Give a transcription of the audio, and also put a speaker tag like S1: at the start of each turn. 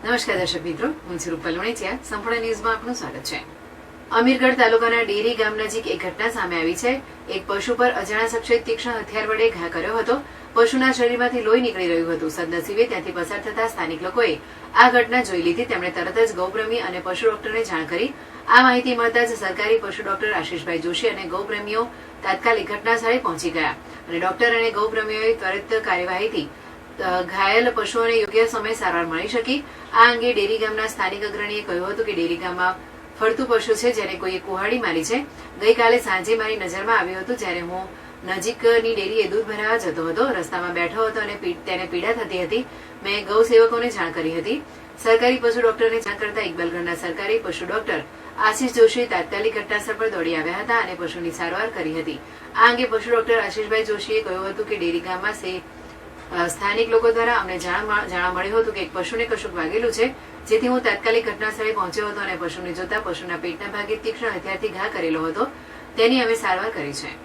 S1: નમસ્કાર દર્શક મિત્રો, હું છું રૂપલ વણેચિયા. સંપૂર્ણ ન્યૂઝમાં આપનું સ્વાગત છે. અમીરગઢ તાલુકાના ડેરી ગામ નજીક એક ઘટના સામે આવી છે. એક પશુ પર અજાણ્યા શખ્સે તીક્ષ્ણ હથિયાર વડે ઘા કર્યો હતો. પશુના શરીરમાંથી લોહી નીકળી રહ્યું હતું. સદનસીબે ત્યાંથી પસાર થતા સ્થાનિક લોકોએ આ ઘટના જોઈ લીધી. તેમણે તરત જ ગૌપ્રેમી અને પશુ ડોક્ટરને જાણ કરી. આ માહિતી મળતા જ સરકારી પશુ ડોક્ટર આશીષભાઈ જોશી અને ગૌપ્રેમીઓ તાત્કાલિક ઘટના સ્થળે પહોંચી ગયા અને ડોક્ટર અને ગૌપ્રેમીઓએ ત્વરિત કાર્યવાહીથી ઘાયલ પશુઓને યોગ્ય સમયે સારવાર મળી શકી. આ અંગે ડેરી ગામના સ્થાનિક અગ્રણીએ કહ્યું હતું કે ડેરી ગામમાં ફરતું પશુ છે, જેને કોઈએ કુહાડી મારી છે. ગઈકાલે સાંજે મારી નજરમાં આવ્યું હતું જ્યારે હું નજીકની ડેરીએ દૂધ ભરાવા જતો હતો. રસ્તામાં બેઠો હતો અને તેને પીડા થતી હતી. મેં ગૌ સેવકોને જાણ કરી હતી. સરકારી પશુ ડોક્ટરને જાણ કરતા ઇકબાલગઢના સરકારી પશુ ડોક્ટર આશીષ જોશી તાત્કાલિક ઘટનાસ્થળ પર દોડી આવ્યા હતા અને પશુની સારવાર કરી હતી. આ અંગે પશુ ડોક્ટર આશીષભાઈ જોશીએ કહ્યું હતું કે ડેરી ગામમાં સ્થાનિક લોકો દ્વારા અમને જાણવા મળ્યું હતું કે એક પશુને કશુંક વાગેલું છે, જેથી હું તાત્કાલિક ઘટના સ્થળે પહોંચ્યો હતો અને પશુને જોતા પશુના પેટના ભાગે તીક્ષ્ણ હથિયારથી ઘા કરેલો હતો. તેની અમે સારવાર કરી છે.